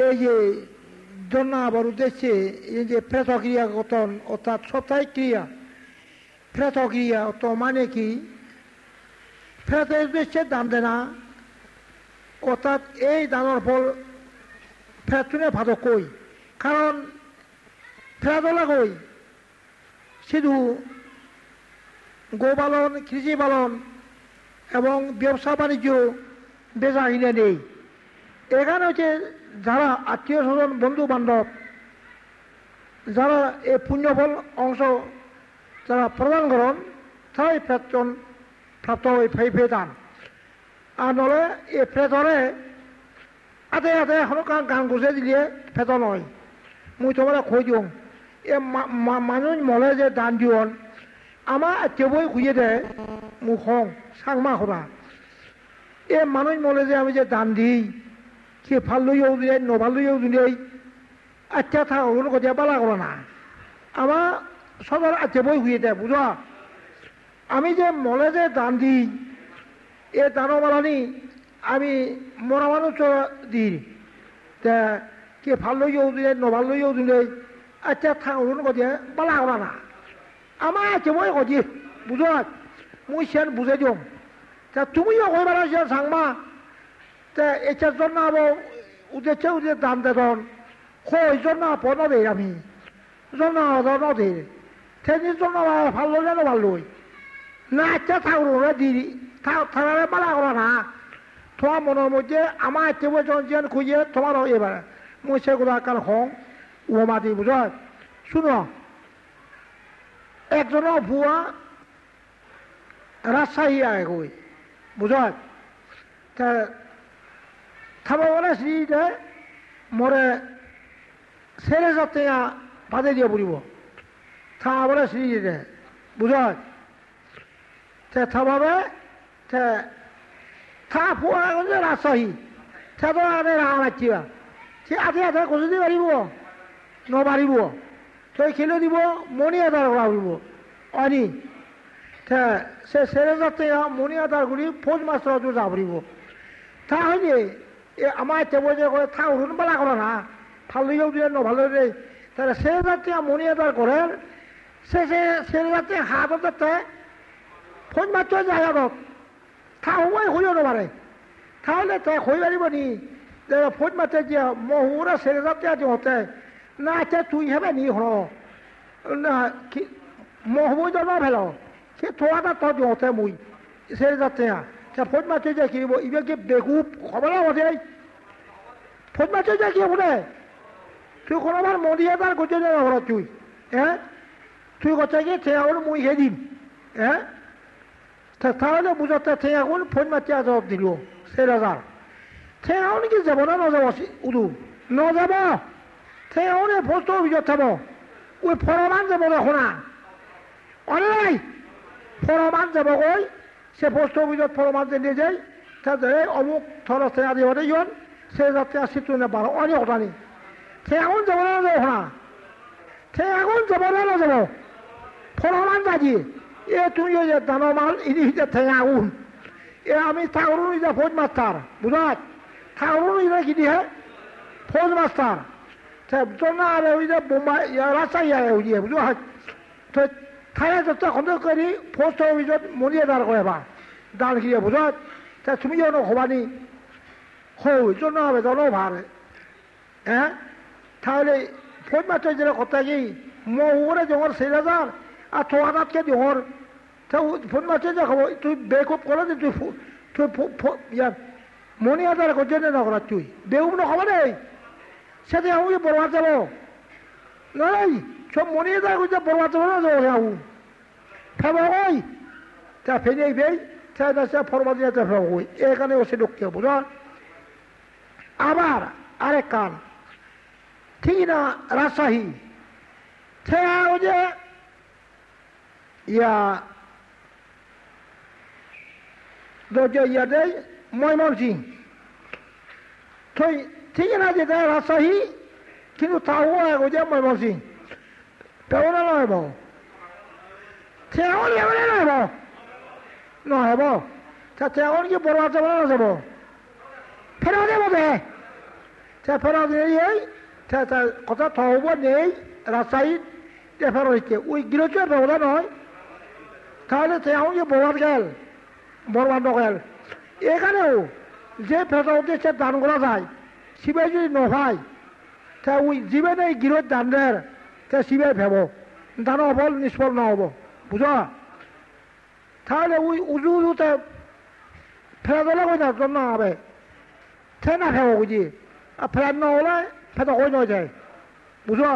এই যে জন্য আবার উদ্দেশ্যে এই যে প্রেতক্রিয়া গঠন অর্থাৎ সপ্তাহিক ক্রিয়া, প্রেতক্রিয়া তো মানে কি? প্রেতের উদ্দেশ্যে দান দেনা, অর্থাৎ এই দানের ফল প্রেতনে ভাদক কই, কারণ প্রেতলা কই শুধু গোপালন, কৃষি পালন এবং ব্যবসা বাণিজ্য বেচা কিনে নেই। এখানে হচ্ছে যারা আত্মীয় স্বজন, বন্ধু বান্ধব, যারা এই পুণ্যফল অংশ যারা প্রদান করেন, তারাই প্রেতন প্রাপ্ত হয়ে ফেয়ে দান। আর নলে এই প্রেতরে আতে আতে এখনো গান গুছে দিলে প্রেত নয়। মুই তোমার কই দিও, এ মানুষ মলে যে দান দিওন আমার আত্মীয় খুঁজে দেয় মুখ হং সাংমা খোলা। এ মানুষ মলে যে আমি যে দান দিই, সে ভাল লইও দিলে নভাল লইও দিলে আচ্ছা থাক ওগুলো কথা বালা করে না। আমার সবার আত্মীয় খুঁজে দেয়, বুঝা? আমি যে মলে যে দান দিই, এ দানও মালানি আমি মরা মানুষ দিই, তা কে ভাল লইও দিলে নভাল লইও দিলে আচ্ছা থাক ওগুলো কথা বালা করে না। আমার আত্মীয় কথা বুঝা, মুই সেন বুঝে দিও। তা তুমিও কই বেড়া সে সাংমা, তা এটার জন্য আবার উদ্দেশ্যে উদ্দেশ্যে দান দেন কই জন্য পদ দেই আমি জন্য নদে সেদিন জন্য ভাল লই না ভাল লই না। আচ্ছা থাকুন দিদি থাকারে পালা করা না। তোমার মনের মধ্যে আমার আত্মীয় যেন খুঁজে তোমার এবার মুই সেগুলো কার হং উমা দিই, বুঝা? শুনো, একজনের ভুয়া রাজশাহী আয় কই, বুঝা? তা থাবা বলে শ্রীতে মরে ছেড়ে যাতে বাদে দিয়ে পড়িব, থাবা বলে শ্রীতে, বুঝা? থাবাবে থা ফুয়া রাজশাহী সে তো আনে রাহা মারছিবা, সে আধে আধে কচু দিয়ে পারিব নবারিব, তই খেলে দিব মণি আদার করা হইব অনি। সে ছেড়ে যাতে মণি আদার করি ফৌজ মাস্টার যা পড়িব। তা হয়নি আমার তেবো যে করে থা উঠুন বেলা করে না, ভাল লইও দিলে নভালো দিলে তাহলে সে যাতে মণি আদার করে সে যাতে হাত যাতে ফৌজ মাস্টার যায় আগত থা সময় হইও নবারে, তাহলে তাই হয়ে পারিব নি? ফৌজ মাস্টার যে মহুরা ছেড়ে যাতে আজ হতে না, আচ্ছা তুই হেবে নি হল না মহবুই জন ফেল সে থোয়াটা তো হতে মুই ছেড়ে যাতে ফৌজ মাস্টার যে কিনিব ইবে কি বেকুব খবর হতে ফৌজ মাস্টার যে কি হলে তুই কোনোবার মন্দির তার গজে ঘর তুই হ্যাঁ তুই কথা গিয়ে ঠেয়াগুলো মুই হে দিন হ্যাঁ। তাহলে বুঝাতে ঠেয়াগুলো ফৌজ মাস্টার জবাব দিল 4,000 ঠেয়াগুলো কি যাব না নযাব উদু নযাব ঠেয়াগুলো পোস্ট অভিযোগ থাকব ওই ফরমান যাব দেখো না অনেক ফরমান যাব কই সে পোস্ট অভিযোগ ফরমান যে নিয়ে যায় তাদের অমুক থর ঠেয়া দিয়ে ইন সে যাতে আসি তুই না পারো অনেক কথা নেই। ঠেয়াগুন যাব না যাব না ঠেয়াগুন যাব না যাব ফরমান বাজি এ তুমি ওই যে দানো মাল ইনি ঠেয়াগুন এ আমি ঠাকুর যা ফৌজ মাস্টার, বুঝাত ঠাকুর কি দিয়ে ফৌজ মাস্টার জন্য আর ওই যে বোম্বাই রাজশাহী ওই দিয়ে বুঝাত তো থানা যত খন্দ করি পোস্ট অফিসত মনিয়ে দাঁড় করে বা দাঁড় গিয়ে বুঝাত তা তুমি যেন হবানি হই জন্য হবে জন ভারে হ্যাঁ। তাহলে ফৌজ মাস্টার যেটা কথা কি মহুরে জঙর 4,000 আর 4,000কে জঙর ফোন মারছে যে খবর তুই বেকুব করে যে তুই মনি আদার করছে না করা তুই বেকুব না খবর নেই সেটা আমি বরবাদ যাব নাই সব মনি আদার করছে বরবাদ যাব না যাবো আমি ফেব ওই তা ফেনে বেই সে ফরবাদ নিয়ে ফেব ওই এখানে ওসে ঢুকতে বুঝা। আবার আরেক কান ঠিক না রাজশাহী ঠেয়া ওই যে ইয়া ইয়াতে ময়মনসিং ঠিক না যেটা রাজশাহী কিন্তু তাও ওই যে ময়মনসিং তেও না নহব তেও এবারে নহব নহব তা তেও কি বরবাদ যাব না যাব ফেরত দেব দে তা ফেরত নেই তা কথা থব নেই রাজশাহী ফেরত হচ্ছে ওই গিরোচে ব্যবধান নয় তাহলে তেওঁ যে বরাদ গেল বরবাদ গেল এখানেও যে ফেরত উদ্দেশ্যে দান করা যায় শিবে যদি নয় তা ওই জীবনে এই গিরোত দান দেয় তা শিবে ভেব দান হবল নিষ্ফল নহব বুঝো তাহলে ওই উজু উজুতে ফেরত হলে কই না হবে সে না ভেব বুঝি আর ফেরত নহলে ফেরত কই নয় যায় বুঝো